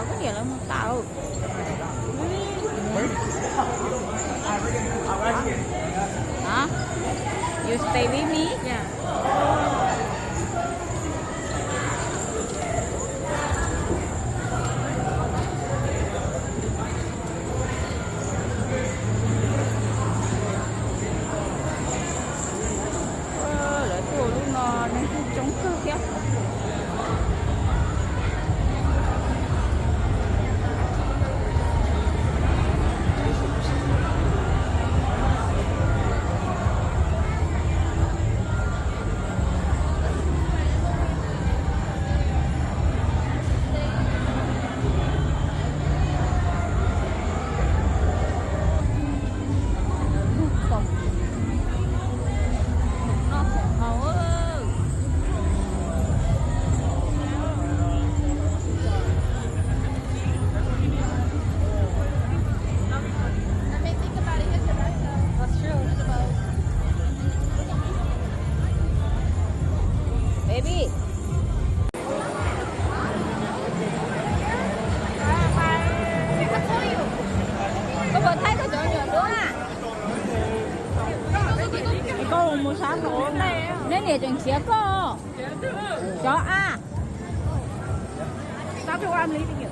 tàu có nghĩa là một tàu. Đó. You stay with me? Yeah. Lại cô luôn nên chống cơ kìa. Baby. Có vừa thấy có chỗ nhiều nữa à? Có một sáng rồi. Nên để chừng xía có. Cho à. Stop your arm leaving you.